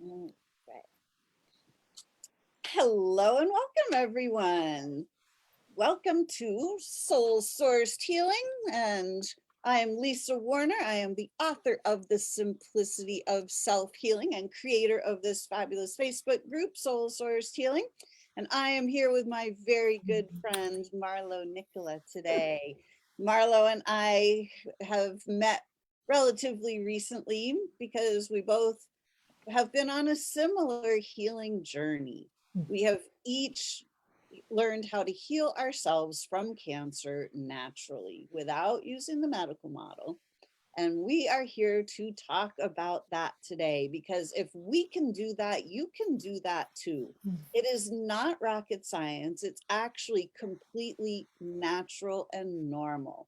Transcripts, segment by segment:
All right. Hello and welcome, everyone. Welcome to Soul Sourced Healing. And I'm Lisa Warner. I am the author of The Simplicity of Self Healing and creator of this fabulous Facebook group, Soul Sourced Healing. And I am here with my very good friend, Marlo Nikkila, today. Marlo and I have met relatively recently because we both have been on a similar healing journey. We have each learned how to heal ourselves from cancer naturally without using the medical model. And we are here to talk about that today because if we can do that, you can do that too. It is not rocket science, it's actually completely natural and normal.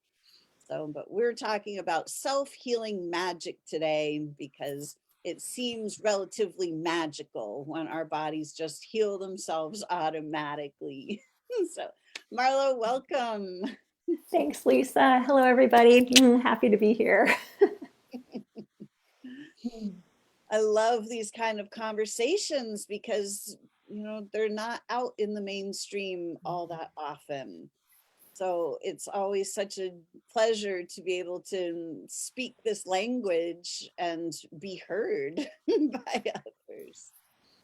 So, but we're talking about self-healing magic today because it seems relatively magical when our bodies just heal themselves automatically. So, Marlo, welcome. Thanks, Lisa. Hello, everybody. Happy to be here. I love these kind of conversations because, they're not out in the mainstream all that often. So it's always such a pleasure to be able to speak this language and be heard by others.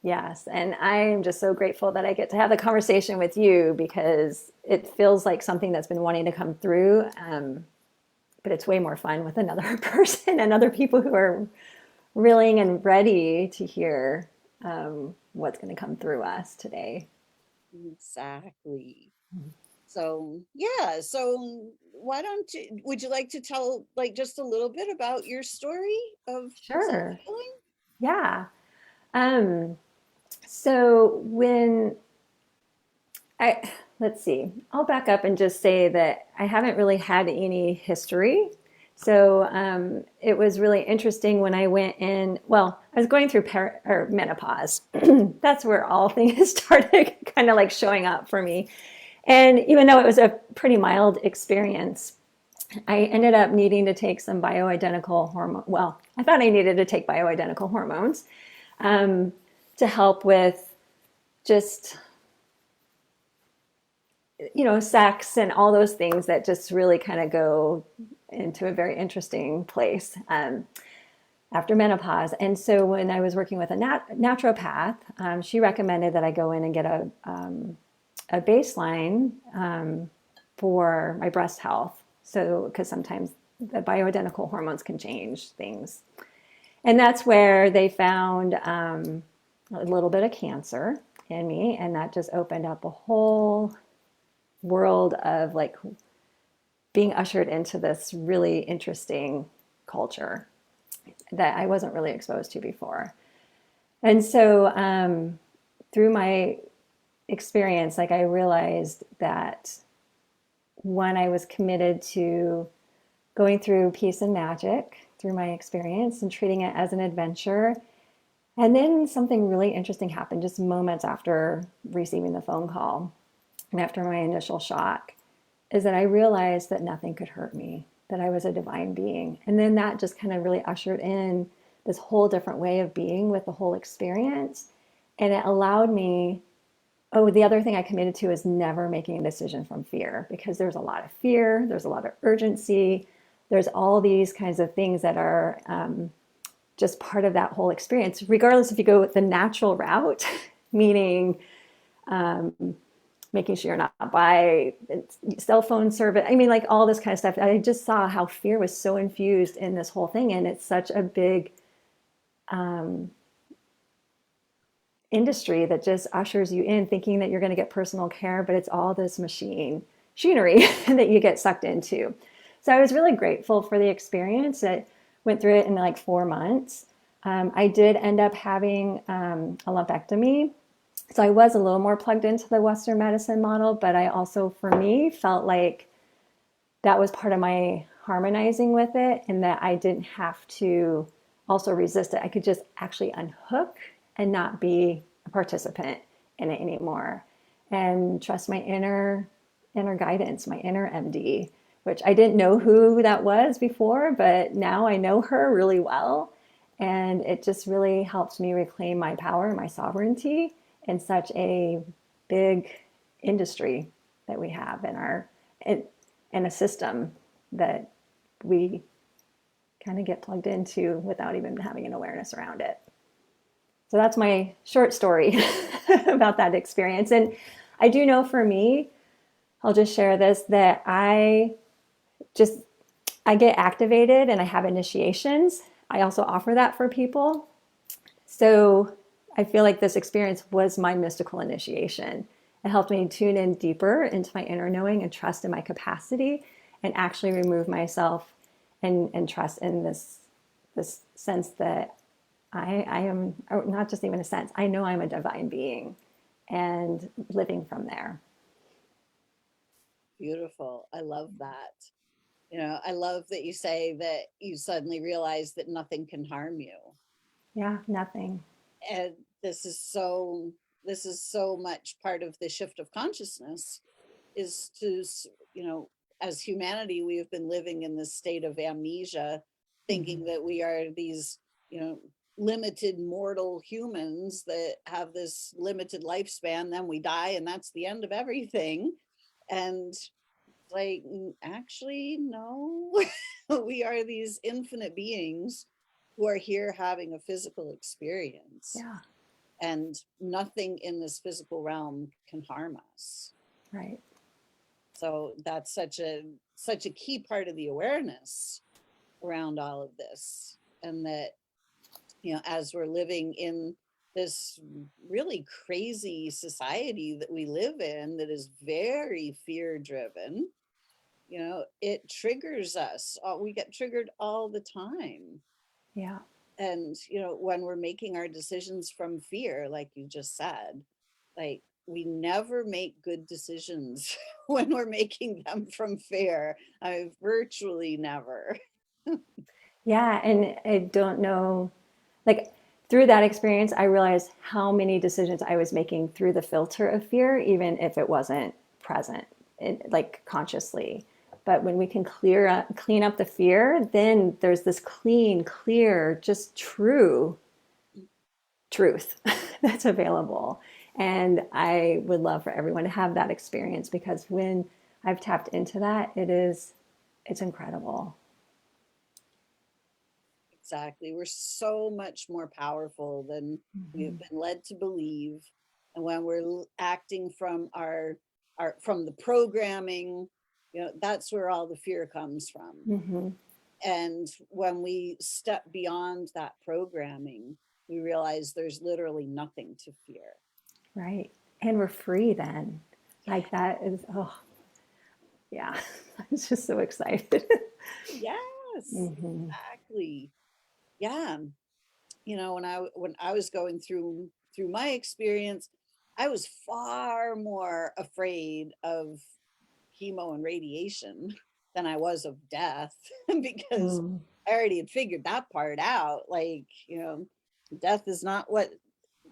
Yes, and I'm just so grateful that I get to have the conversation with you because it feels like something that's been wanting to come through, but it's way more fun with another person and other people who are willing and ready to hear what's going to come through us today. Exactly. So, yeah. So, would you like to tell like just a little bit about your story of Sure. self-healing? Yeah. Um, so when I let's see. I'll back up and just say that I haven't really had any history. So it was really interesting when I went in. Well, I was going through or menopause. That's where all things started kind of like showing up for me. And even though it was a pretty mild experience, I ended up needing to take some bioidentical hormone. Well, I thought I needed to take bioidentical hormones um, to help with just sex and all those things that just really kind of go into a very interesting place after menopause. And so when I was working with a naturopath, she recommended that I go in and get a baseline for my breast health. So, because sometimes the bioidentical hormones can change things. And that's where they found a little bit of cancer in me. And that just opened up a whole world of like being ushered into this really interesting culture that I wasn't really exposed to before. And so through my experience, like I realized that when I was committed to going through peace and magic through my experience and treating it as an adventure. And then something really interesting happened just moments after receiving the phone call and after my initial shock is that I realized that nothing could hurt me, that I was a divine being. And then that just kind of really ushered in this whole different way of being with the whole experience. And it allowed me, oh, the other thing I committed to is never making a decision from fear because there's a lot of fear, there's a lot of urgency, there's all these kinds of things that are just part of that whole experience, regardless if you go the natural route, meaning making sure you're not by cell phone service. I mean, like all this kind of stuff. I just saw how fear was so infused in this whole thing. And it's such a big industry that just ushers you in thinking that you're going to get personal care, but it's all this machinery that you get sucked into. So I was really grateful for the experience. I went through it in like 4 months. I did end up having a lumpectomy. So I was a little more plugged into the Western medicine model, but I also, for me, felt like that was part of my harmonizing with it and that I didn't have to also resist it. I could just actually unhook and not be a participant in it anymore and trust my inner guidance, my inner MD, which I didn't know who that was before, but now I know her really well. And it just really helped me reclaim my power, my sovereignty in such a big industry that we have in a system that we kind of get plugged into without even having an awareness around it. So that's my short story about that experience. And I do know for me, I'll just share this, that just I get activated and I have initiations. I also offer that for people. So I feel like this experience was my mystical initiation. It helped me tune in deeper into my inner knowing and trust in my capacity and actually remove myself and trust in this sense that I am, or not just even a sense, I know I'm a divine being and living from there. Beautiful. I love that. I love that you say that you suddenly realize that nothing can harm you. Yeah, nothing. And this is so much part of the shift of consciousness, is to, as humanity, we have been living in this state of amnesia, thinking that we are these, limited mortal humans that have this limited lifespan, then we die and that's the end of everything. And like, actually, no. We are these infinite beings who are here having a physical experience, Yeah, and nothing in this physical realm can harm us. right. So that's such a key part of the awareness around all of this. And that, as we're living in this really crazy society that we live in, that is very fear driven, it triggers us. We get triggered all the time. Yeah. And, when we're making our decisions from fear, like you just said, like, we never make good decisions when we're making them from fear. I virtually never. Yeah. And I don't know, like through that experience, I realized how many decisions I was making through the filter of fear, even if it wasn't present, like consciously. But when we can clean up the fear, then there's this clean, clear, just true truth that's available. And I would love for everyone to have that experience, because when I've tapped into that, it's incredible. Exactly. We're so much more powerful than we've Mm-hmm. been led to believe. And when we're acting from our from the programming, that's where all the fear comes from. Mm-hmm. And when we step beyond that programming, we realize there's literally nothing to fear. Right. And we're free then. Yeah. Like that is, oh, yeah. I'm just so excited. Yes, Mm-hmm. exactly. Yeah. When I was going through my experience, I was far more afraid of chemo and radiation than I was of death, because Mm-hmm. I already had figured that part out. Like, death is not what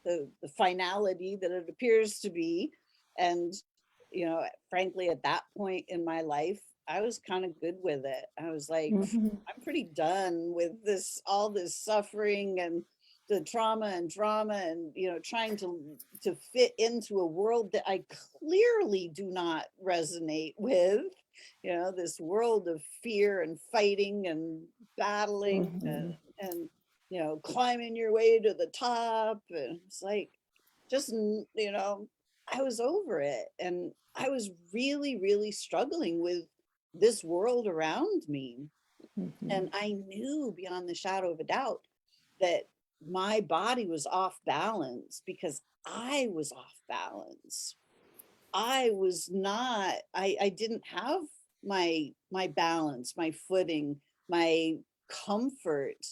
the finality that it appears to be. And, frankly, at that point in my life, I was kind of good with it. I was like, Mm-hmm. I'm pretty done with all this suffering and the trauma and drama, and, trying to fit into a world that I clearly do not resonate with, this world of fear and fighting and battling, Mm-hmm. and climbing your way to the top. And it's like, just, I was over it. And I was really, really struggling with this world around me. Mm-hmm. And I knew beyond the shadow of a doubt that my body was off balance because I was off balance. I was not, I didn't have my balance, my footing, my comfort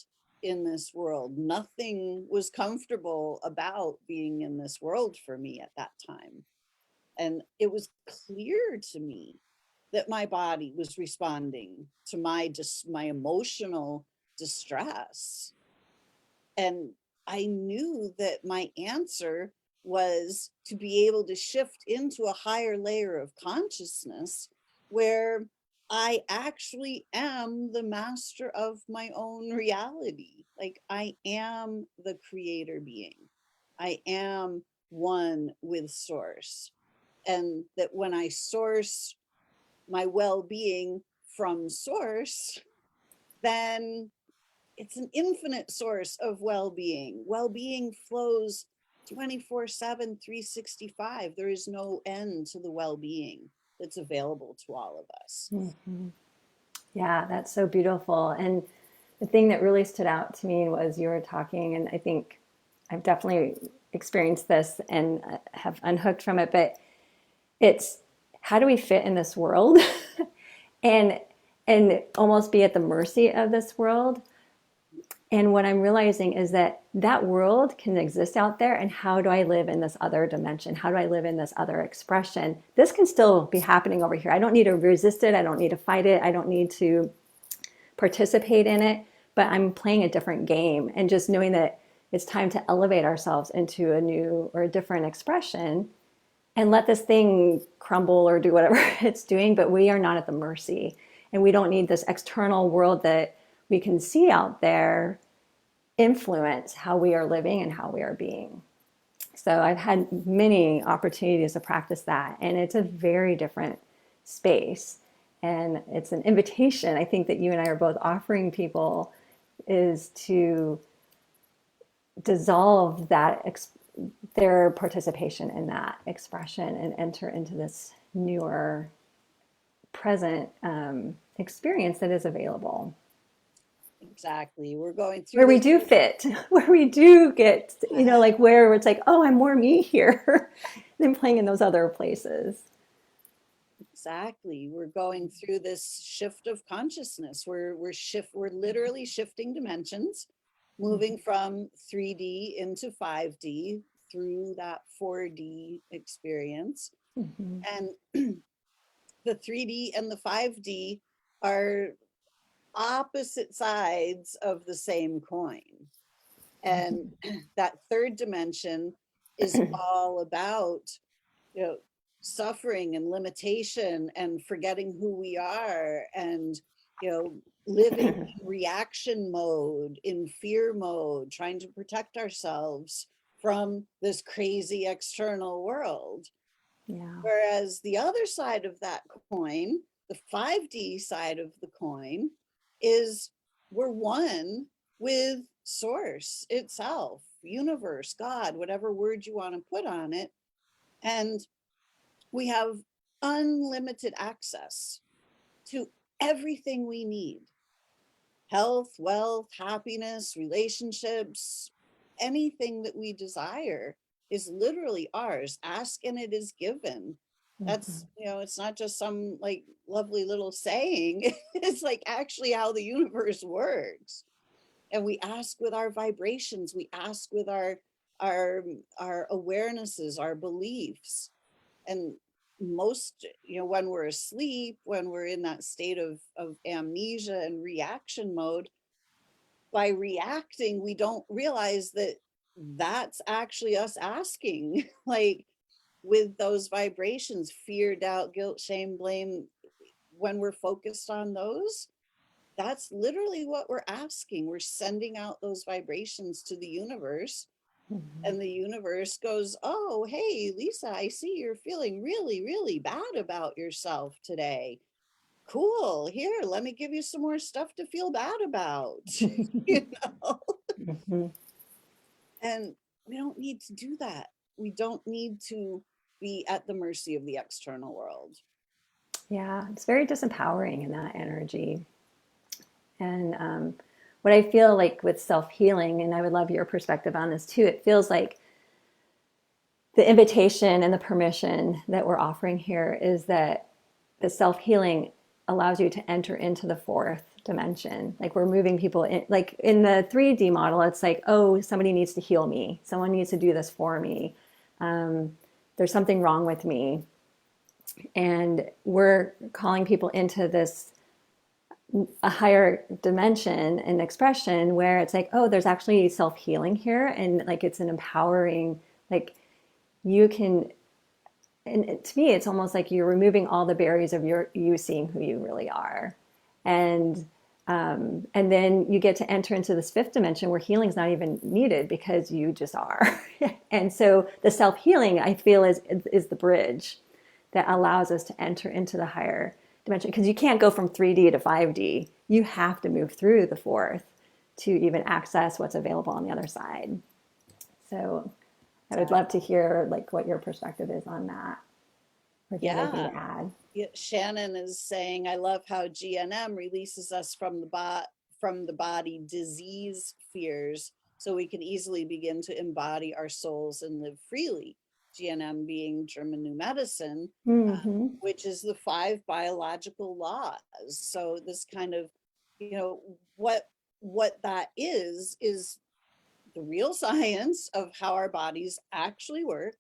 in this world. Nothing was comfortable about being in this world for me at that time. And it was clear to me that my body was responding to my emotional distress. And I knew that my answer was to be able to shift into a higher layer of consciousness, where I actually am the master of my own reality. Like I am the creator being. I am one with source. And that when I source my well-being from source, then it's an infinite source of well-being. Well-being flows 24/7, 365. There is no end to the well-being that's available to all of us. Mhm. Yeah, that's so beautiful. And the thing that really stood out to me was you were talking, and I think I've definitely experienced this and have unhooked from it, but it's how do we fit in this world and almost be at the mercy of this world. And what I'm realizing is that that world can exist out there. And how do I live in this other dimension? How do I live in this other expression? This can still be happening over here. I don't need to resist it. I don't need to fight it. I don't need to participate in it, but I'm playing a different game, and just knowing that it's time to elevate ourselves into a new or a different expression and let this thing crumble or do whatever it's doing. But we are not at the mercy, and we don't need this external world that we can see out there influence how we are living and how we are being. So I've had many opportunities to practice that, and it's a very different space. And it's an invitation, I think, that you and I are both offering people, is to dissolve their participation in that expression and enter into this newer present experience that is available. Exactly. We're going through Where we this. do fit, where we do get, like where it's like, oh, I'm more me here than playing in those other places. Exactly. We're going through this shift of consciousness. We're literally shifting dimensions, moving from 3D into 5D through that 4D experience. Mm-hmm. And the 3D and the 5D are opposite sides of the same coin. And that third dimension is all about, you know, suffering and limitation and forgetting who we are, and living in reaction mode, in fear mode, trying to protect ourselves from this crazy external world. Yeah. Whereas the other side of that coin, the 5D side of the coin, is we're one with source itself, universe, God, whatever word you want to put on it. And we have unlimited access to everything we need: health, wealth, happiness, relationships, anything that we desire is literally ours. Ask and it is given. Mm-hmm. That's, it's not just some like lovely little saying. It's like actually how the universe works. And we ask with our vibrations, we ask with our our awarenesses, our beliefs. And most, when we're asleep, when we're in that state of amnesia and reaction mode, by reacting we don't realize that that's actually us asking. Like with those vibrations, fear, doubt, guilt, shame, blame, when we're focused on those, that's literally what we're asking. We're sending out those vibrations to the universe. Mm-hmm. And the universe goes, oh, hey, Lisa, I see you're feeling really, really bad about yourself today. Cool. Here, let me give you some more stuff to feel bad about. you know? Mm-hmm. And we don't need to do that. We don't need to be at the mercy of the external world. Yeah, it's very disempowering in that energy. And what I feel like with self healing, and I would love your perspective on this too, it feels like the invitation and the permission that we're offering here is that the self healing allows you to enter into the fourth dimension. Like we're moving people in, like in the 3D model, it's like, oh, somebody needs to heal me. Someone needs to do this for me. There's something wrong with me. And we're calling people into this a higher dimension and expression where it's like, oh, there's actually self-healing here. And like, it's an empowering, like you can to me, it's almost like you're removing all the barriers of you seeing who you really are. And and then you get to enter into this fifth dimension where healing's not even needed because you just are. And so the self-healing, I feel, is the bridge that allows us to enter into the higher dimension, because you can't go from 3D to 5D. You have to move through the fourth to even access what's available on the other side. So I would love to hear like what your perspective is on that, or if you have anything Yeah. to add. Yeah, Shannon is saying, I love how GNM releases us from the body disease fears, so we can easily begin to embody our souls and live freely. GNM being German New Medicine, Mm-hmm. which is the five biological laws. So this kind of, you know, what that is the real science of how our bodies actually work,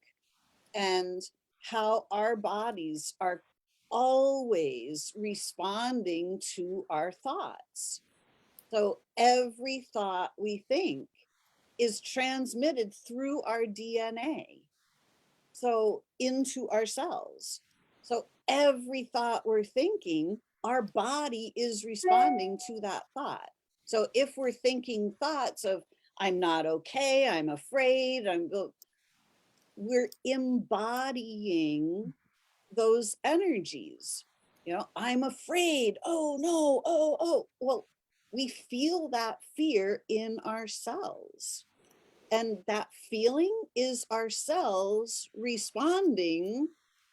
and how our bodies are always responding to our thoughts. So every thought we think is transmitted through our DNA, so into our cells. So every thought we're thinking, our body is responding to that thought. So if we're thinking thoughts of, I'm not okay, I'm afraid, we're embodying those energies. I'm afraid. Oh no. Oh. Well, we feel that fear in ourselves. And that feeling is ourselves responding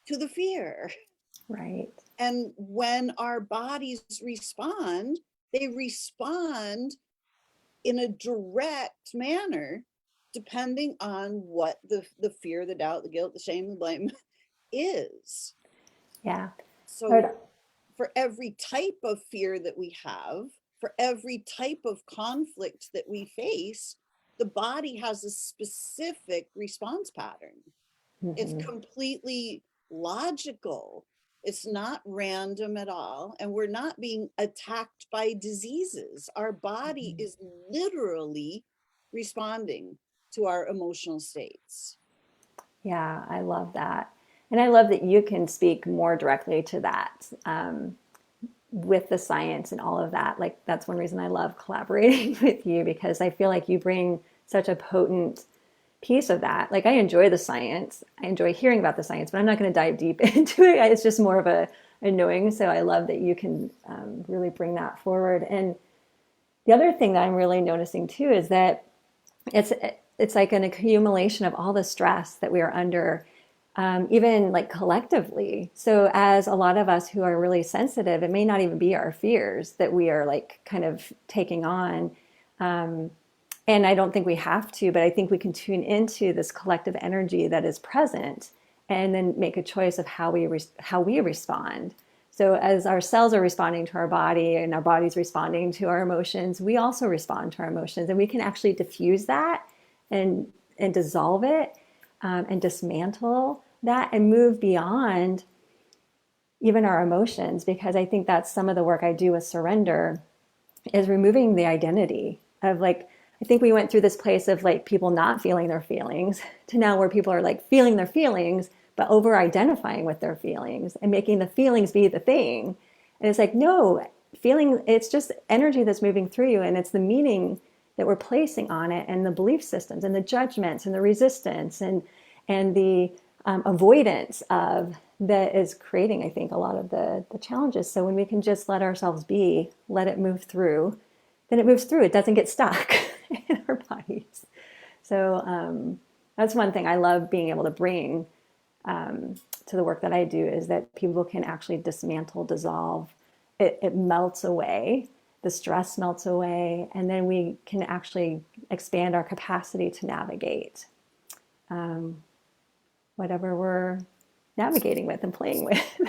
to the fear. Right. And when our bodies respond, they respond in a direct manner, depending on what the fear, the doubt, the guilt, the shame, the blame is. Yeah. So for every type of fear that we have, for every type of conflict that we face, the body has a specific response pattern. It's Mm-hmm. completely logical. It's not random at all. And we're not being attacked by diseases. Our body Mm-hmm. is literally responding to our emotional states. Yeah, I love that. And I love that you can speak more directly to that, with the science and all of that. Like, that's one reason I love collaborating with you, because I feel like you bring such a potent piece of that. Like, I enjoy the science, I enjoy hearing about the science, but I'm not going to dive deep into it. It's just more of a knowing. So I love that you can really bring that forward. And the other thing that I'm really noticing too is that it's it's like an accumulation of all the stress that we are under, even like collectively. So as a lot of us who are really sensitive, it may not even be our fears that we are like kind of taking on. And I don't think we have to, but I think we can tune into this collective energy that is present, and then make a choice of how we respond. So as our cells are responding to our body and our body's responding to our emotions, we also respond to our emotions, and we can actually diffuse that and dissolve it, and dismantle that and move beyond even our emotions, because I think that's some of the work I do with surrender, is removing the identity of like, I think we went through this place of like people not feeling their feelings to now where people are like feeling their feelings, but over identifying with their feelings and making the feelings be the thing. And it's like, no, feeling, it's just energy that's moving through you. And it's the meaning that we're placing on it, and the belief systems and the judgments and the resistance and the avoidance of that is creating, I think, a lot of the challenges. So when we can just let ourselves be, let it move through, then it moves through. It doesn't get stuck in our bodies. So that's one thing I love being able to bring to the work that I do, is that people can actually dismantle, dissolve. It melts away. The stress melts away. And then we can actually expand our capacity to navigate whatever we're navigating with and playing with.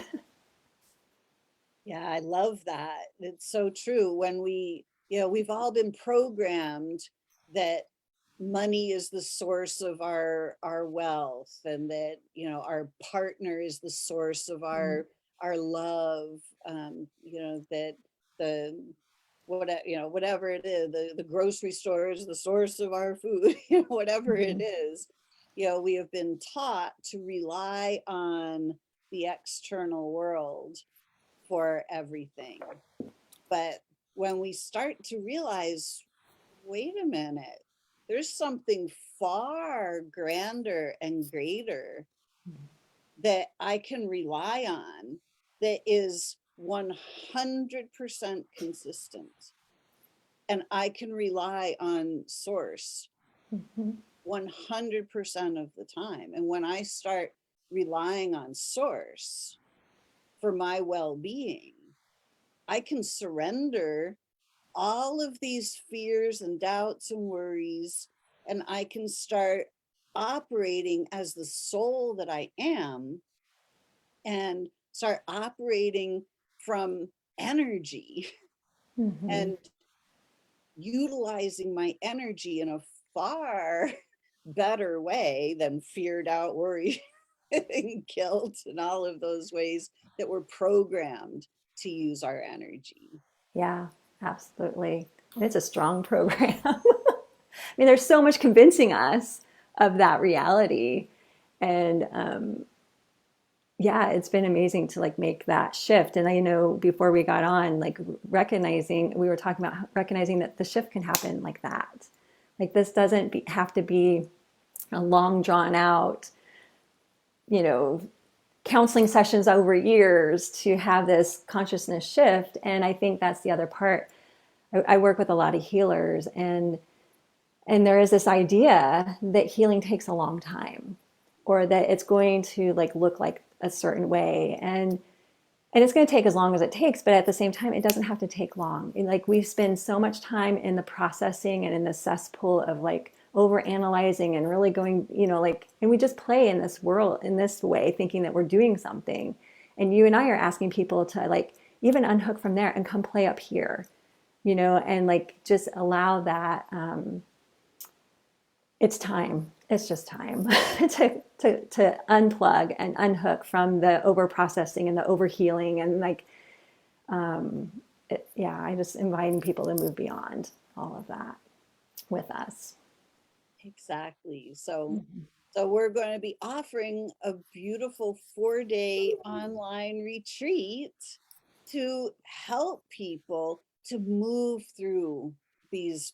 Yeah, I love that. It's so true. We've all been programmed that money is the source of our wealth, and that, our partner is the source of our love. That the whatever it is, the grocery store is the source of our food, whatever it Mhm. is. we have been taught to rely on the external world for everything. But when we start to realize, wait a minute, there's something far grander and greater that I can rely on that is 100% consistent. And I can rely on source 100% of the time. And when I start relying on source for my well-being, I can surrender all of these fears and doubts and worries, and I can start operating as the soul that I am and start operating from energy and utilizing my energy in a far better way than fear, doubt, worry, and guilt, and all of those ways that we're programmed to use our energy. Yeah, absolutely. And it's a strong program. I mean, there's so much convincing us of that reality. And yeah, it's been amazing to like make that shift. And I know before we got on, like we were talking about recognizing that the shift can happen like that. Like this doesn't have to be a long drawn out, you know, counseling sessions over years to have this consciousness shift. And I think that's the other part. I work with a lot of healers, and there is this idea that healing takes a long time, or that it's going to like look like a certain way, and it's going to take as long as it takes, but at the same time it doesn't have to take long. And like we spend so much time in the processing and in the cesspool of like over analyzing and really going, like, and we just play in this world in this way thinking that we're doing something. And you and I are asking people to like even unhook from there and come play up here, and like just allow that. It's time. It's just time to unplug and unhook from the over processing and the over healing, and like, I just inviting people to move beyond all of that with us. Exactly. So we're going to be offering a beautiful 4-day online retreat to help people to move through these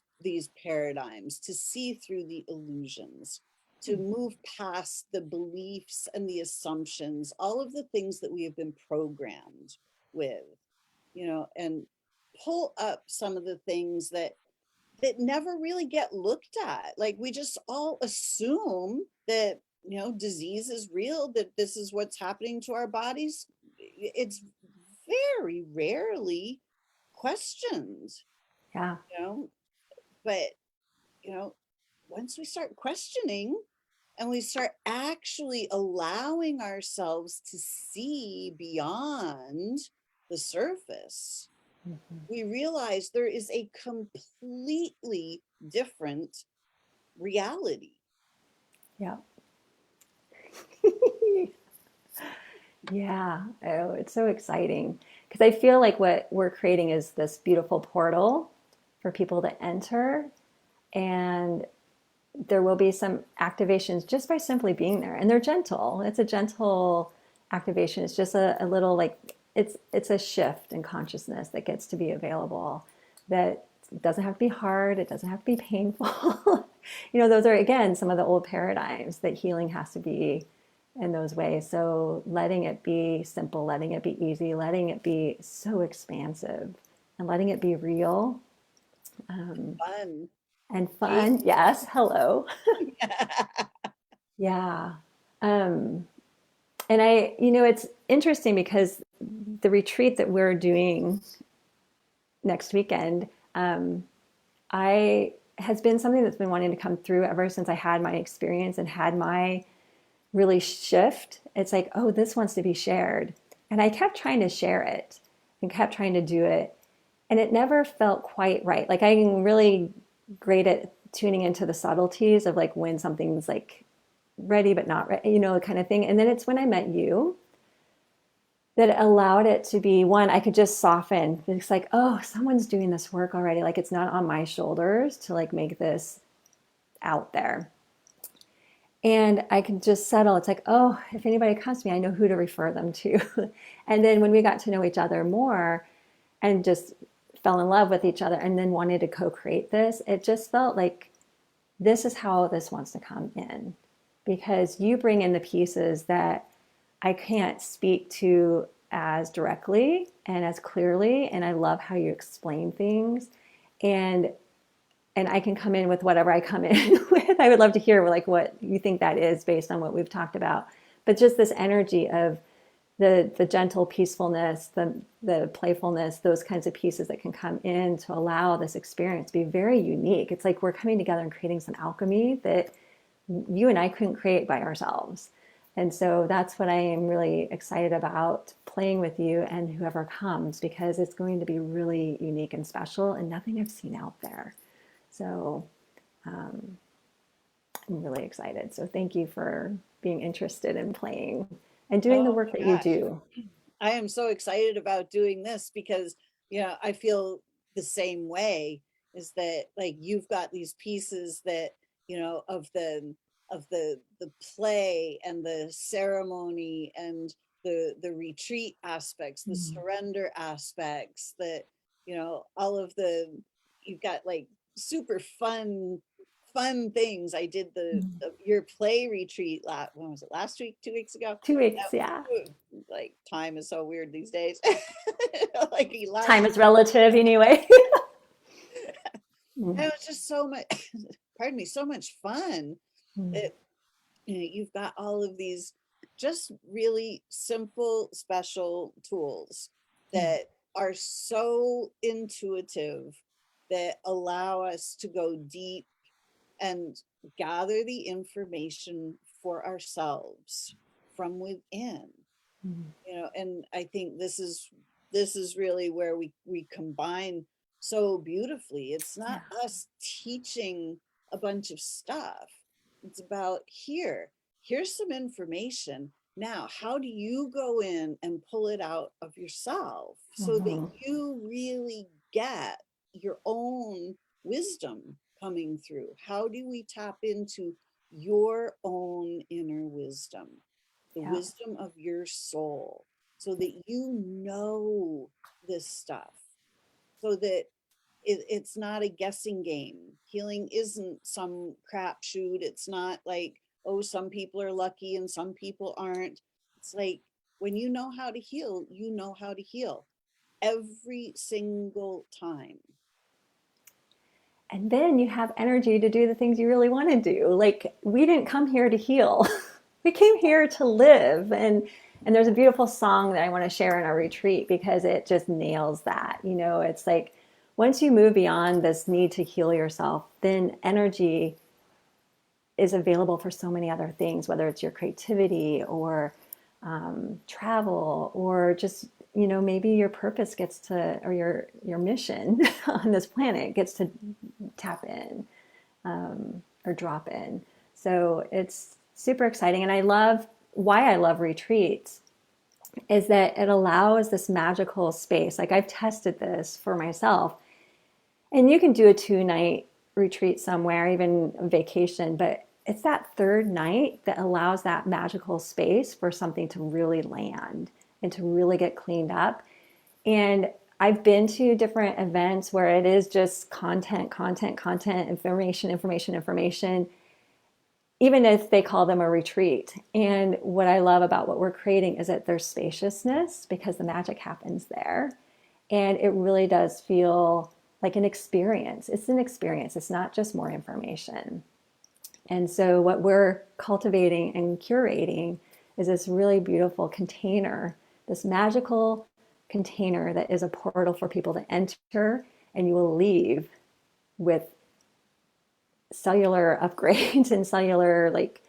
paradigms, to see through the illusions, to move past the beliefs and the assumptions, all of the things that we have been programmed with, and pull up some of the things that never really get looked at. Like we just all assume that, disease is real, that this is what's happening to our bodies. It's very rarely questioned, Yeah. But, once we start questioning and we start actually allowing ourselves to see beyond the surface, we realize there is a completely different reality. Yeah. Yeah. Oh, it's so exciting because I feel like what we're creating is this beautiful portal for people to enter, and there will be some activations just by simply being there, and they're gentle. It's a gentle activation. It's just a little like it's a shift in consciousness that gets to be available, that it doesn't have to be hard, it doesn't have to be painful. Those are again some of the old paradigms that healing has to be in those ways. So letting it be simple, letting it be easy, letting it be so expansive, and letting it be real. Fun. And fun. Yes. Hello. Yeah. Yeah. And it's interesting because the retreat that we're doing next weekend, has been something that's been wanting to come through ever since I had my experience and had my really shift. It's like, oh, this wants to be shared. And I kept trying to share it and kept trying to do it. And it never felt quite right. Like I'm really great at tuning into the subtleties of like when something's like ready but not ready, kind of thing. And then it's when I met you that allowed it to be one, I could just soften. It's like, oh, someone's doing this work already. Like it's not on my shoulders to like make this out there. And I could just settle. It's like, oh, if anybody comes to me, I know who to refer them to. And then when we got to know each other more and just fell in love with each other and then wanted to co-create this, it just felt like this is how this wants to come in, because you bring in the pieces that I can't speak to as directly and as clearly. And I love how you explain things. And I can come in with whatever I come in with. I would love to hear like what you think that is based on what we've talked about. But just this energy of the gentle peacefulness, the playfulness, those kinds of pieces that can come in to allow this experience to be very unique. It's like we're coming together and creating some alchemy that you and I couldn't create by ourselves. And so that's what I am really excited about playing with you and whoever comes, because it's going to be really unique and special and nothing I've seen out there. So I'm really excited. So thank you for being interested in playing and doing the Oh work that my you gosh. do. I am so excited about doing this because, I feel the same way, is that like you've got these pieces that, of the play and the ceremony and the retreat aspects, the Mm. surrender aspects, that, all of the you've got like super fun things. I did your play retreat when was it, last week, 2 weeks ago? 2 weeks, That yeah. like time is so weird these days. Like last Time week, is relative anyway. Mm. and it was just so much, pardon me, so much fun Mm. that you've got all of these just really simple, special tools Mm. that are so intuitive, that allow us to go deep and gather the information for ourselves from within. Mm. And I think this is really where we combine so beautifully. It's not Yeah. us teaching a bunch of stuff. It's about, here's some information. Now how do you go in and pull it out of yourself so that Mhm. you really get your own wisdom coming through? How do we tap into your own inner wisdom, the Yeah. wisdom of your soul, so that you know this stuff, so that it's not a guessing game. Healing isn't some crapshoot. It's not like, oh, some people are lucky and some people aren't. It's like, when you know how to heal, you know how to heal every single time. And then you have energy to do the things you really want to do. Like we didn't come here to heal. We came here to live. And there's a beautiful song that I want to share in our retreat because it just nails that. It's like once you move beyond this need to heal yourself, then energy is available for so many other things, whether it's your creativity or travel, or just maybe your purpose gets to, or your mission on this planet gets to tap in or drop in. So it's super exciting, and I love why I love retreats is that it allows this magical space. Like I've tested this for myself, and you can do a 2-night retreat somewhere, even a vacation, but it's that third night that allows that magical space for something to really land and to really get cleaned up. And I've been to different events where it is just content, content, content, information, information, information, even if they call them a retreat. And what I love about what we're creating is that there's spaciousness because the magic happens there. And it really does feel like an experience. It's an experience. It's not just more information. And so what we're cultivating and curating is this really beautiful container, this magical container that is a portal for people to enter, and you will leave with cellular upgrades and cellular like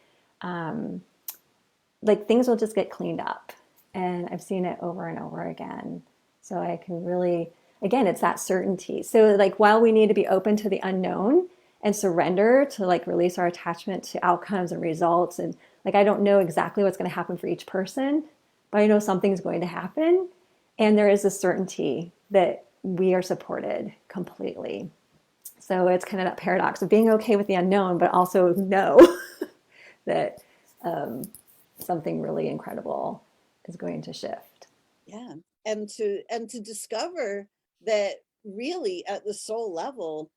things will just get cleaned up. And I've seen it over and over again. So I can really, again, it's that certainty. So like while we need to be open to the unknown and surrender to like release our attachment to outcomes and results, and like I don't know exactly what's going to happen for each person, but I know something's going to happen. And there is a certainty that we are supported completely. So it's kind of that paradox of being okay with the unknown, but also know that something really incredible is going to shift. Yeah. And to discover that really at the soul level,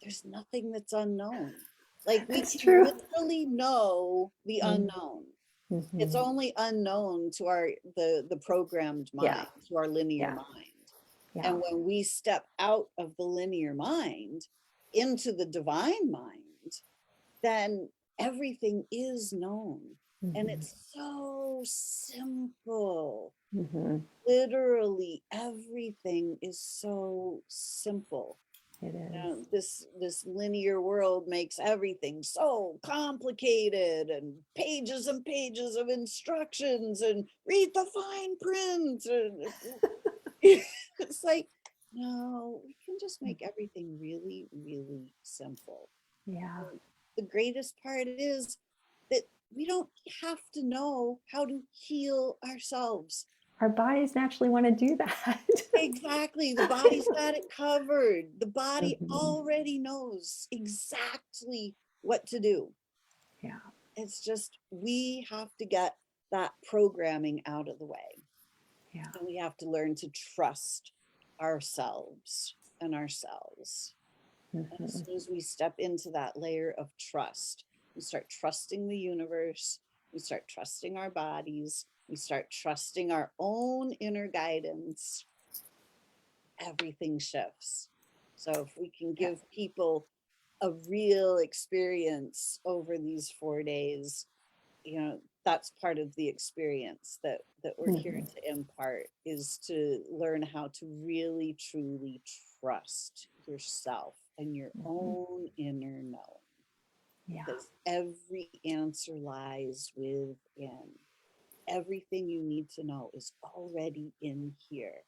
there's nothing that's unknown. Like we That's can true. literally know the unknown. It's Mm-hmm. only unknown to the programmed Yeah. mind, to our linear Yeah. mind. Yeah. And when we step out of the linear mind into the divine mind, then everything is known. And Mm-hmm. it's so simple. Mm-hmm. Literally everything is so simple. It You is. know, this linear world makes everything so complicated, and pages of instructions, and read the fine print, and it's like, no, we can just make everything really, really simple. Yeah. And the greatest part is that we don't have to know how to heal ourselves. Our bodies naturally want to do that. Exactly. The body's got it covered. The body Mm-hmm. already knows exactly what to do. Yeah. It's just we have to get that programming out of the way. Yeah. And we have to learn to trust ourselves and ourselves. And as Mm-hmm. soon as we step into that layer of trust, we start trusting the universe, we start trusting our bodies, we start trusting our own inner guidance, everything shifts. So if we can Yeah. give people a real experience over these 4 days, that's part of the experience that we're here Mm-hmm. to impart, is to learn how to really truly trust yourself and your Mm-hmm. own inner knowing, Yeah. because every answer lies within. Everything you need to know is already in here.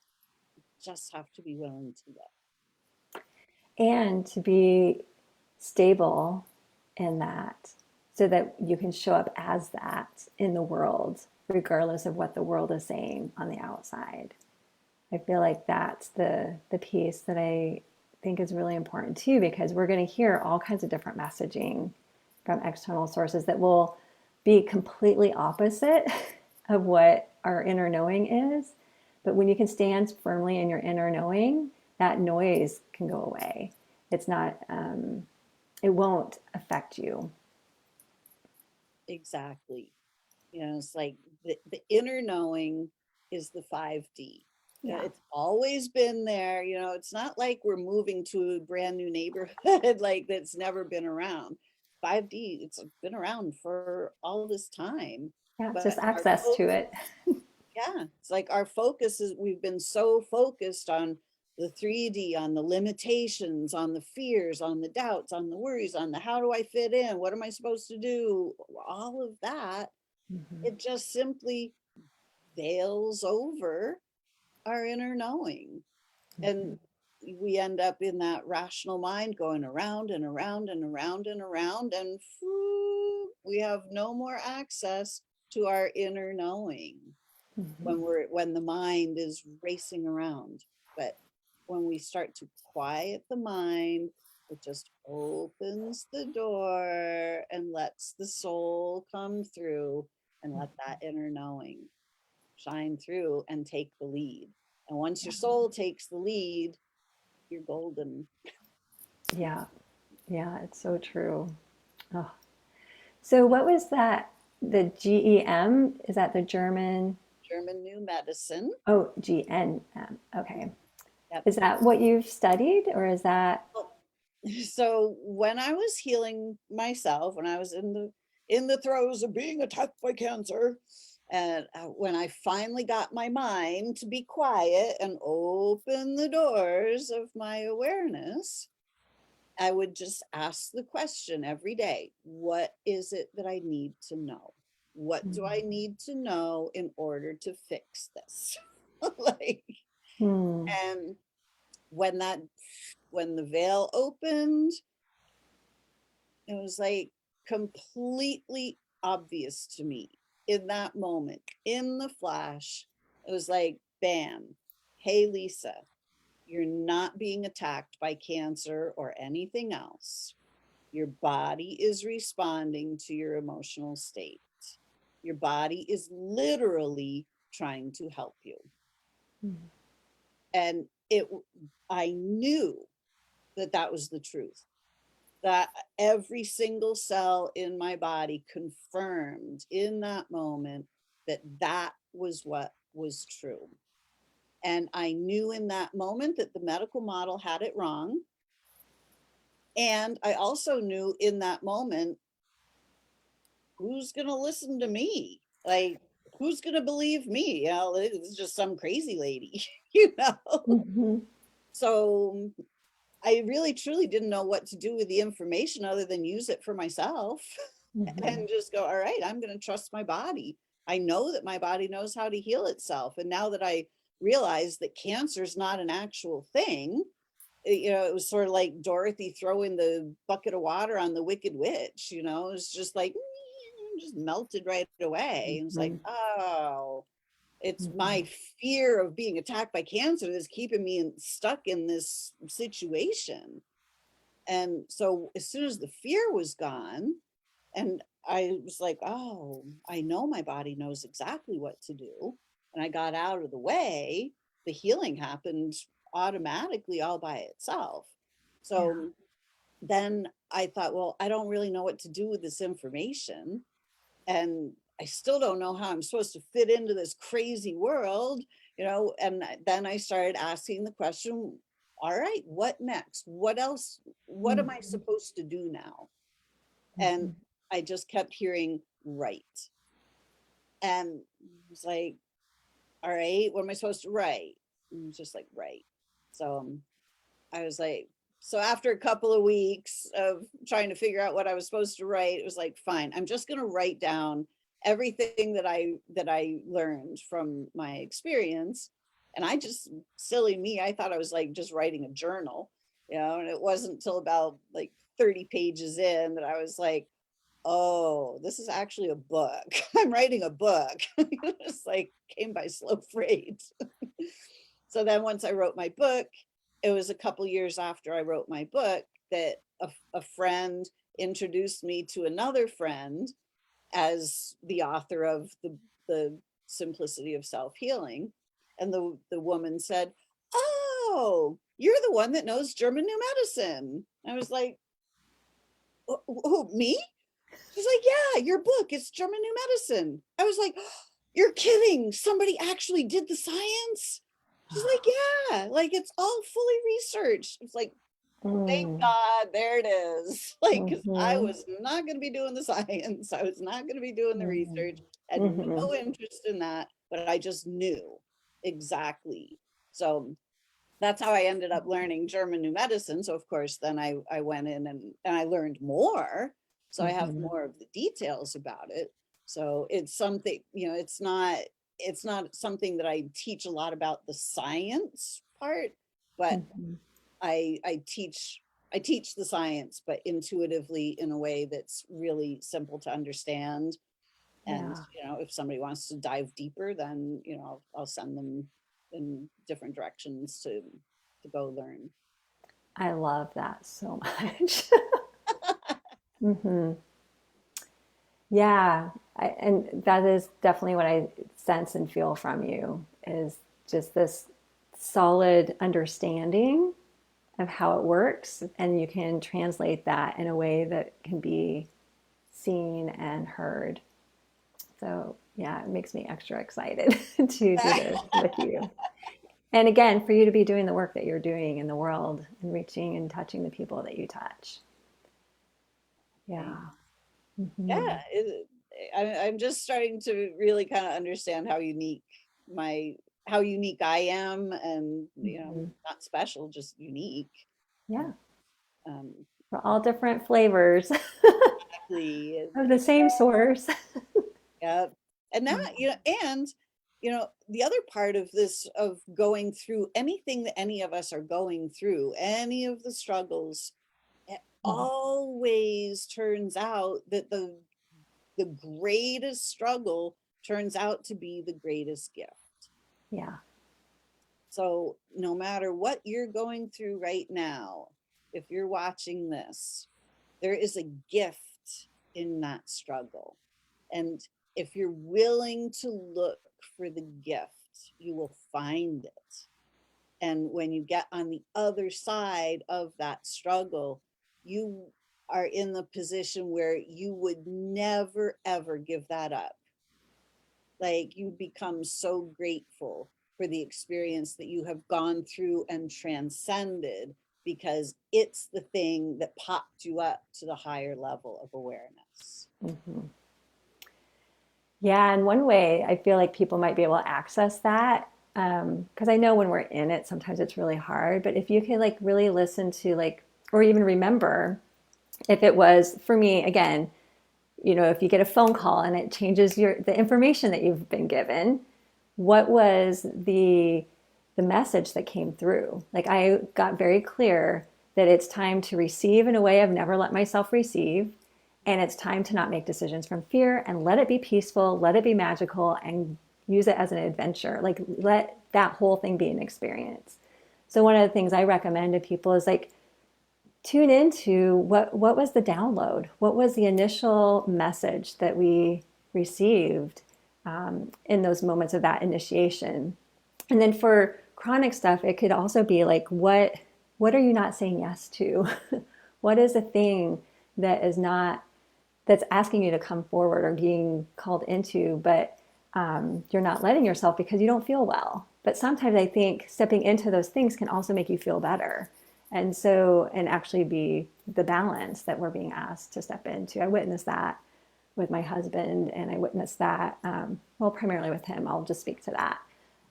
You just have to be willing to look. And to be stable in that so that you can show up as that in the world, regardless of what the world is saying on the outside. I feel like that's the piece that I think is really important too, because we're going to hear all kinds of different messaging from external sources that will be completely opposite of what our inner knowing is. But when you can stand firmly in your inner knowing, that noise can go away. It's not, it won't affect you. Exactly. It's like the inner knowing is the 5D. Yeah. It's always been there. It's not like we're moving to a brand new neighborhood like that's never been around. 5D, it's been around for all this time. Yeah. Just But access to it. yeah, it's like our focus is, we've been so focused on the 3D, on the limitations, on the fears, on the doubts, on the worries, on the how do I fit in? What am I supposed to do? All of that, Mm-hmm. it just simply veils over our inner knowing. Mm-hmm. And we end up in that rational mind going around and around and around and around, and we have no more access to our inner knowing Mm-hmm. when the mind is racing around. But when we start to quiet the mind, it just opens the door and lets the soul come through, and let that inner knowing shine through and take the lead. And once your soul takes the lead, you're golden. Yeah. Yeah. It's so true. Oh. So what was that? The GEM? Is that the German? German New Medicine. Oh, GNM. Okay. Yep. Is that what you've studied or is that? So when I was healing myself, when I was in the throes of being attacked by cancer, and when I finally got my mind to be quiet and open the doors of my awareness, I would just ask the question every day: what is it that I need to know? What do I need to know in order to fix this? Like, Hmm. and when that when the veil opened, it was like completely obvious to me in that moment, in the flash. It was like, bam, hey, Lisa, you're not being attacked by cancer or anything else. Your body is responding to your emotional state. Your body is literally trying to help you. Mhm. And I knew that that was the truth, that every single cell in my body confirmed in that moment that that was what was true. And I knew in that moment that the medical model had it wrong. And I also knew in that moment, who's going to listen to me? Like, who's going to believe me? You know, it's just some crazy lady, you know? Mhm. So I really truly didn't know what to do with the information other than use it for myself Mhm. and just go, all right, I'm going to trust my body. I know that my body knows how to heal itself. And now that I realize that cancer is not an actual thing, you know, it was sort of like Dorothy throwing the bucket of water on the Wicked Witch, you know, it's just like, just melted right away. And it's like, Mhm. oh, it's my Mhm. fear of being attacked by cancer that's keeping me stuck in this situation. And so as soon as the fear was gone, and I was like, oh, I know my body knows exactly what to do. And I got out of the way, the healing happened automatically all by itself. Yeah. So then I thought, well, I don't really know what to do with this information. And I still don't know how I'm supposed to fit into this crazy world, you know. And then I started asking the question, all right, what next? What else? What am I Mhm. supposed to do now? And Mhm. I just kept hearing right. And it was like, all right, what am I supposed to write? And it was just like, right. So I was like, so after a couple of weeks of trying to figure out what I was supposed to write, it was like, fine, I'm just going to write down everything that I learned from my experience. And I just, silly me, I thought I was like just writing a journal, you know, and it wasn't until about like 30 pages in that I was like, oh, this is actually a book. I'm writing a book. It's like came by slow freight. So then once I wrote my book, it was a couple years after I wrote my book that a friend introduced me to another friend as the author of the Simplicity of Self-Healing. And the woman said, oh, you're the one that knows German New Medicine. I was like, who, me? She's like, yeah, your book, it's German New Medicine. I was like, you're kidding. Somebody actually did the science. She's like, yeah, like it's all fully researched. It's like, thank Mm. God, there it is. Like, because I Mhm. was not going to be doing the science. I was not going to be doing the Mhm. research. Had Mhm. no interest in that, but I just knew exactly. So that's how I ended up learning German New Medicine. So of course, then I went in and I learned more. So I have Mhm. more of the details about it. So it's something, you know, it's not something that I teach a lot about the science part, but Mhm. I teach the science, but intuitively in a way that's really simple to understand. And Yeah. you know, if somebody wants to dive deeper, then you know, I'll send them in different directions to go learn. I love that so much. Mhm. Yeah, and that is definitely what I sense and feel from you is just this solid understanding of how it works, and you can translate that in a way that can be seen and heard. So, yeah, it makes me extra excited to do this with you. And again, for you to be doing the work that you're doing in the world and reaching and touching the people that you touch. Yeah. Yeah, Hmm. I'm just starting to really kind of understand my how unique I am, and you know, Hmm. not special, just unique. Yeah. Um, We're all different flavors exactly. of the same source. Yeah. And that, you know, and you know, the other part of this of going through anything that any of us are going through, any of the struggles, it Mhm. always turns out that the greatest struggle turns out to be the greatest gift. Yeah. So no matter what you're going through right now, if you're watching this, there is a gift in that struggle. And if you're willing to look for the gift, you will find it. And when you get on the other side of that struggle, you are in the position where you would never, ever give that up. Like you become so grateful for the experience that you have gone through and transcended, because it's the thing that popped you up to the higher level of awareness. Mm-hmm. Yeah, and one way I feel like people might be able to access that, because I know when we're in it, sometimes it's really hard. But if you can like really listen to like, or even remember, if it was for me again, if you get a phone call and it changes the information that you've been given, what was the message that came through? Like I got very clear that it's time to receive in a way I've never let myself receive. And it's time to not make decisions from fear and let it be peaceful, let it be magical, and use it as an adventure. Like let that whole thing be an experience. So one of the things I recommend to people is like tune into what was the download? What was the initial message that we received in those moments of that initiation? And then for chronic stuff, it could also be like, what are you not saying yes to? What is the thing that is not that's asking you to come forward or being called into, but you're not letting yourself because you don't feel well. But sometimes I think stepping into those things can also make you feel better. And actually be the balance that we're being asked to step into. I witnessed that with my husband, and I witnessed that, primarily with him. I'll just speak to that.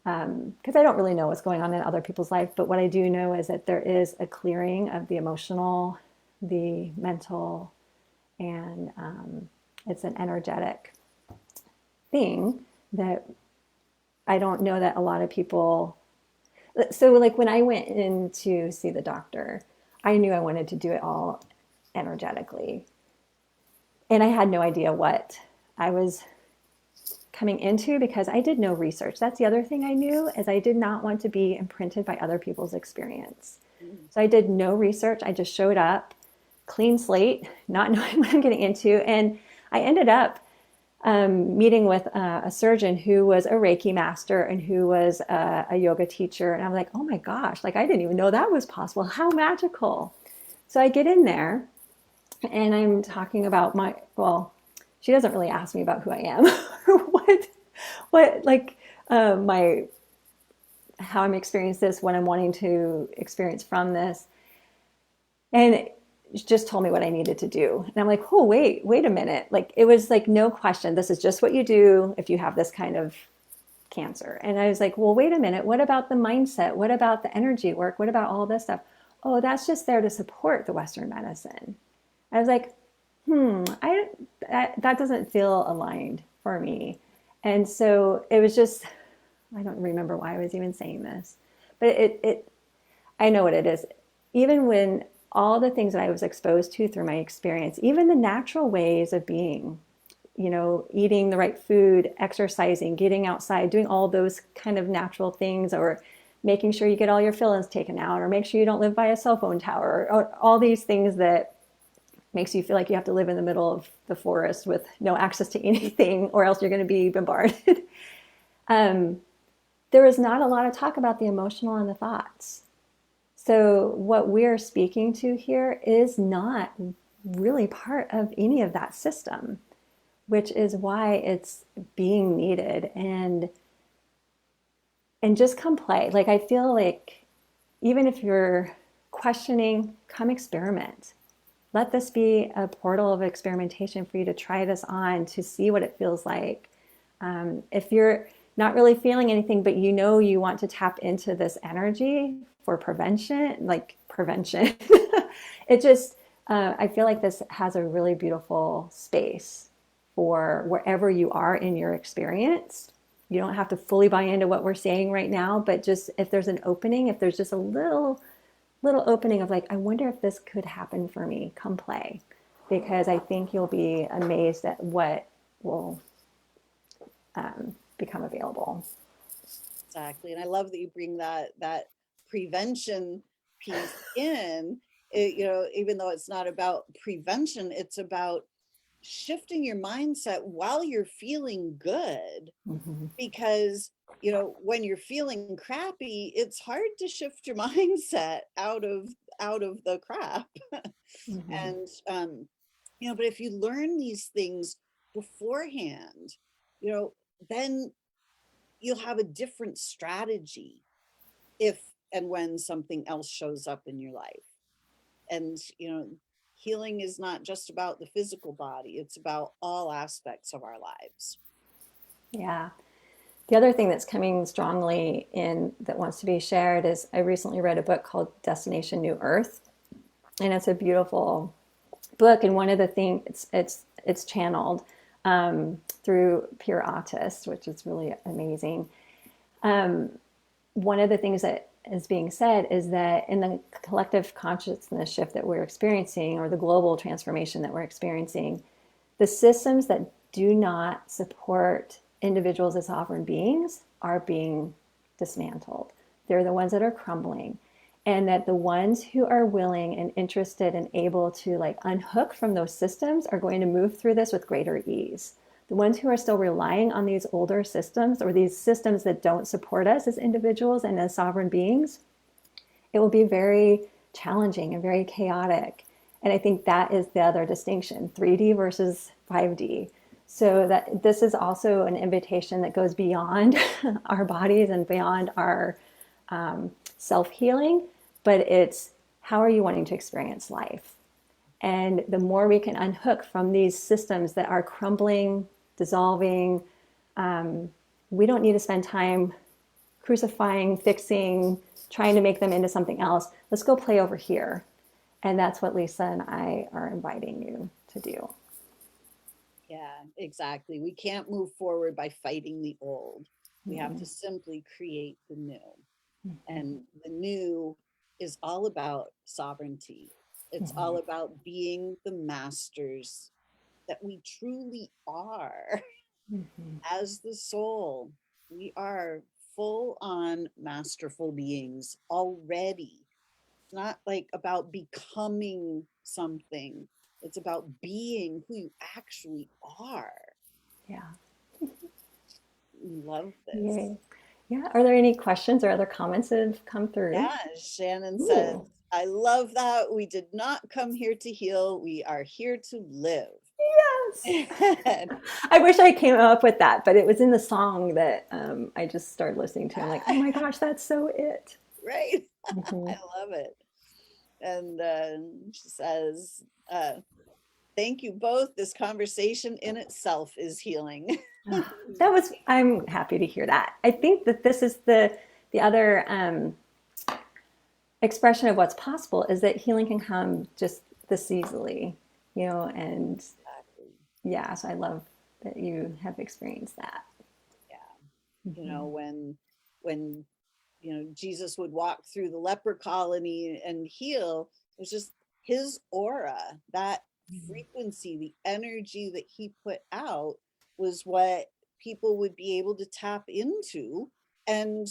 Because I don't really know what's going on in other people's life, but what I do know is that there is a clearing of the emotional, the mental, and it's an energetic thing that I don't know that a lot of people. So like when I went in to see the doctor, I knew I wanted to do it all energetically, and I had no idea what I was coming into because I did no research. That's the other thing I knew, is I did not want to be imprinted by other people's experience. So I did no research. I just showed up, clean slate, not knowing what I'm getting into. And I ended up meeting with a surgeon who was a Reiki master and who was a yoga teacher. And I'm like, oh my gosh, like I didn't even know that was possible. How magical. So I get in there and I'm talking about she doesn't really ask me about who I am or my, how I'm experiencing this, what I'm wanting to experience from this. And she just told me what I needed to do. And I'm like, oh, wait a minute. Like, it was like, no question. This is just what you do if you have this kind of cancer. And I was like, well, wait a minute. What about the mindset? What about the energy work? What about all this stuff? Oh, that's just there to support the Western medicine. I was like, that doesn't feel aligned for me. And so it was just, I don't remember why I was even saying this, but I know what it is. Even when all the things that I was exposed to through my experience, even the natural ways of being, eating the right food, exercising, getting outside, doing all those kind of natural things, or making sure you get all your fillings taken out, or make sure you don't live by a cell phone tower, or all these things that makes you feel like you have to live in the middle of the forest with no access to anything, or else you're going to be bombarded. There was not a lot of talk about the emotional and the thoughts. So what we're speaking to here is not really part of any of that system, which is why it's being needed. And just come play. Like, I feel like even if you're questioning, come experiment. Let this be a portal of experimentation for you to try this on, to see what it feels like. If you're not really feeling anything, but you want to tap into this energy for prevention, it just, I feel like this has a really beautiful space for wherever you are in your experience. You don't have to fully buy into what we're saying right now, but just if there's an opening, if there's just a little opening of like, I wonder if this could happen for me, come play. Because I think you'll be amazed at what will become available. Exactly. And I love that you bring that prevention piece in. even though it's not about prevention, it's about shifting your mindset while you're feeling good. Mhm. Because, when you're feeling crappy, it's hard to shift your mindset out of the crap. Mhm. And, but if you learn these things beforehand, you know, then you'll have a different strategy if and when something else shows up in your life. And, healing is not just about the physical body, it's about all aspects of our lives. Yeah. The other thing that's coming strongly in that wants to be shared is I recently read a book called Destination New Earth, and it's a beautiful book. And one of the things it's channeled through Pure Autist, which is really amazing. One of the things that is being said is that in the collective consciousness shift that we're experiencing, or the global transformation that we're experiencing, the systems that do not support individuals as sovereign beings are being dismantled. They're the ones that are crumbling. And that the ones who are willing and interested and able to unhook from those systems are going to move through this with greater ease. The ones who are still relying on these older systems, or these systems that don't support us as individuals and as sovereign beings, it will be very challenging and very chaotic. And I think that is the other distinction, 3D versus 5D. So that this is also an invitation that goes beyond our bodies and beyond our self-healing, but it's how are you wanting to experience life? And the more we can unhook from these systems that are crumbling, dissolving, we don't need to spend time crucifying, fixing, trying to make them into something else. Let's go play over here. And that's what Lisa and I are inviting you to do. Yeah, exactly. We can't move forward by fighting the old. We have to simply create the new. And the new is all about sovereignty. It's all about being the masters that we truly are as the soul. We are full on masterful beings already. It's not like about becoming something, it's about being who you actually are. Yeah. We love this. Yay. Yeah. Are there any questions or other comments that have come through? Yeah, Shannon says, Ooh. I love that. We did not come here to heal, we are here to live. Yes. I wish I came up with that, but it was in the song that I just started listening to. I'm like, oh my gosh, that's so it. Right? Mm-hmm. I love it. And she says, thank you both. This conversation in itself is healing. That was, I'm happy to hear that. I think that this is the other expression of what's possible is that healing can come just this easily, and Exactly. yeah, so I love that you have experienced that. Yeah. Mm-hmm. When Jesus would walk through the leper colony and heal, it was just his aura, that frequency, the energy that he put out was what people would be able to tap into and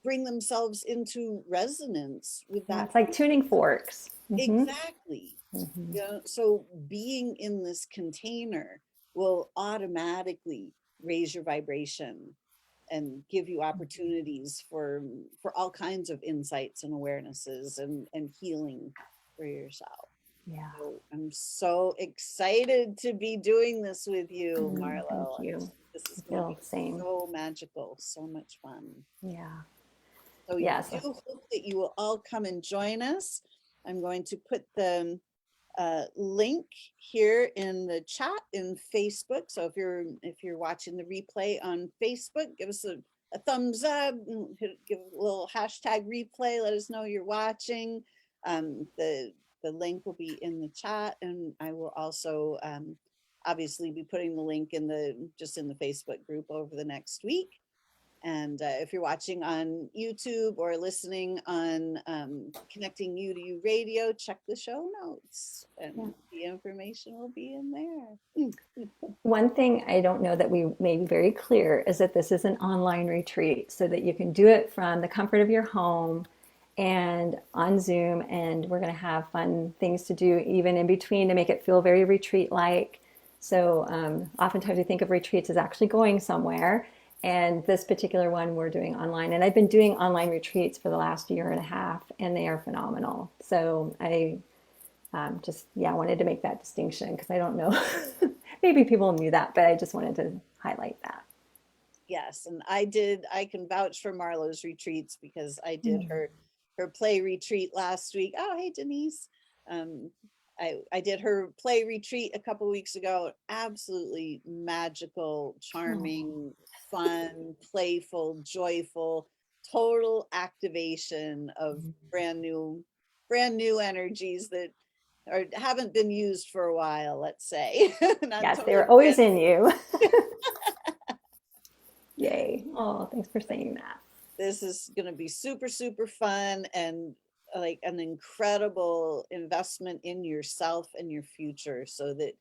bring themselves into resonance with Yeah, that it's like tuning frequency. forks. Mm-hmm. Exactly. Mm-hmm. So being in this container will automatically raise your vibration and give you opportunities for all kinds of insights and awarenesses and healing for yourself. Yeah. So I'm so excited to be doing this with you, Thank Marlo. you. This is I going to feel be the same. so magical, so much fun. Yeah. So I Yes. do hope that you will all come and join us. I'm going to put the link here in the chat in Facebook. So if you're watching the replay on Facebook, give us a thumbs up, give a little hashtag replay. Let us know you're watching. The link will be in the chat, and I will also obviously be putting the link in the Facebook group over the next week. And if you're watching on YouTube or listening on Connecting You to You Radio, check the show notes Yeah. and the information will be in there. One thing I don't know that we made very clear is that this is an online retreat so that you can do it from the comfort of your home and on Zoom, and we're going to have fun things to do even in between to make it feel very retreat-like. So oftentimes we think of retreats as actually going somewhere, and this particular one we're doing online. And I've been doing online retreats for the last year and a half, and they are phenomenal. So I just, yeah, wanted to make that distinction because I don't know, maybe people knew that, but I just wanted to highlight that. Yes, and I can vouch for Marlo's retreats because I did Mm. her play retreat last week. Oh, hey Denise. Um, I did her play retreat a couple weeks ago. Absolutely magical, Oh, charming, fun, playful, joyful, total activation of brand new energies that haven't been used for a while, let's say. Not yes, totally they're always brand. in you. Yay. Oh, thanks for saying that. This is going to be super, super fun and like an incredible investment in yourself and your future so that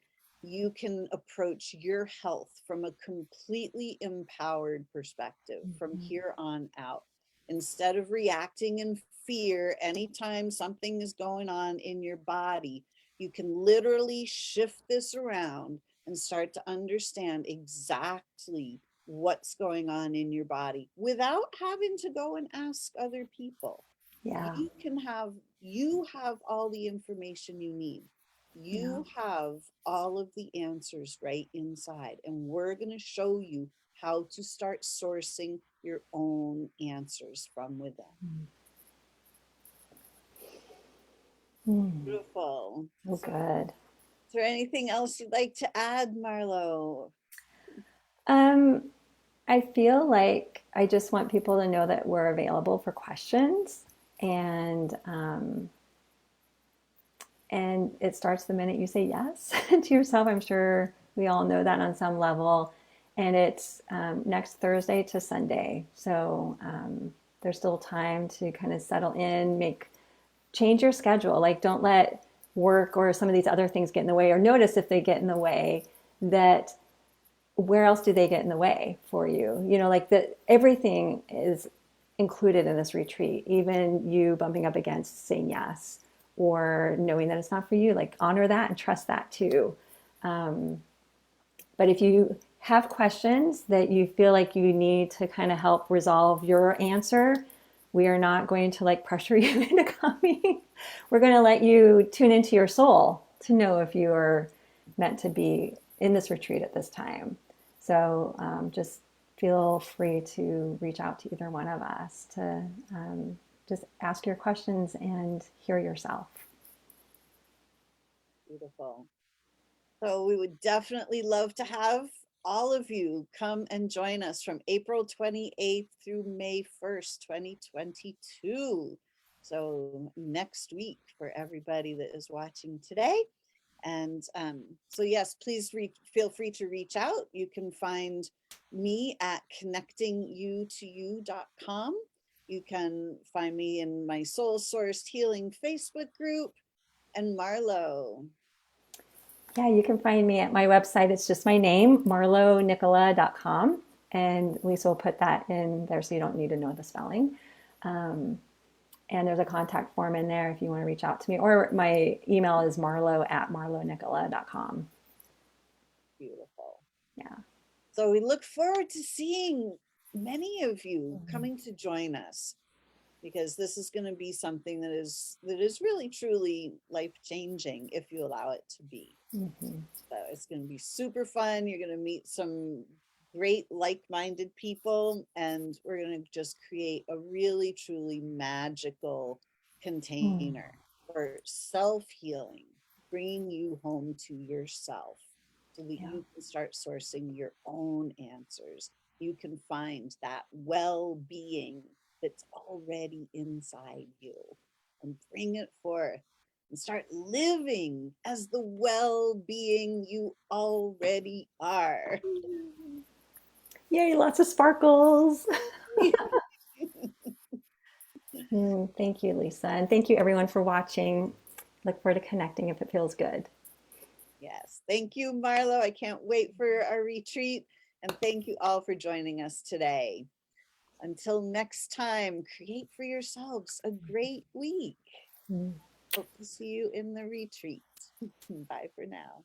you can approach your health from a completely empowered perspective from Mhm. here on out. Instead of reacting in fear anytime something is going on in your body, you can literally shift this around and start to understand exactly what's going on in your body without having to go and ask other people. Yeah, You have all the information you need. yeah. You have all of the answers right inside, and we're going to show you how to start sourcing your own answers from within. Mm. Beautiful. Oh, good. Is there anything else you'd like to add, Marlo? Um, I feel like I just want people to know that we're available for questions, and it starts the minute you say yes to yourself. I'm sure we all know that on some level. And it's next Thursday to Sunday. So there's still time to kind of settle in, change your schedule. Like, don't let work or some of these other things get in the way, or notice if they get in the way that where else do they get in the way for you? You know, like that everything is included in this retreat, even you bumping up against saying yes or knowing that it's not for you. Like, honor that and trust that too. But if you have questions that you feel like you need to kind of help resolve your answer, we are not going to like pressure you into coming. We're going to let you tune into your soul to know if you are meant to be in this retreat at this time. So just feel free to reach out to either one of us to just ask your questions and hear yourself. Beautiful. So we would definitely love to have all of you come and join us from April 28th through May 1st, 2022. So next week for everybody that is watching today. And so, yes, please feel free to reach out. You can find me at connectingyoutoyou.com. You can find me in my Soul Sourced Healing Facebook group. And Marlo. Yeah, you can find me at my website. It's just my name, marlonikkila.com. And Lisa will put that in there so you don't need to know the spelling. Um, and there's a contact form in there if you want to reach out to me. Or my email is marlo@marlonikkila.com. Beautiful. Yeah. So we look forward to seeing many of you coming to join us because this is going to be something that is really truly life changing if you allow it to be. Mm-hmm. So it's going to be super fun. You're going to meet some great like-minded people, and we're going to just create a really truly magical Mm. container for self-healing, bringing you home to yourself so that Yeah. you can start sourcing your own answers. You can find that well-being that's already inside you and bring it forth and start living as the well-being you already are. Yay, lots of sparkles. Thank you, Lisa. And thank you, everyone, for watching. Look forward to connecting if it feels good. Yes. Thank you, Marlo. I can't wait for our retreat. And thank you all for joining us today. Until next time, create for yourselves a great week. Mm. Hope to see you in the retreat. Bye for now.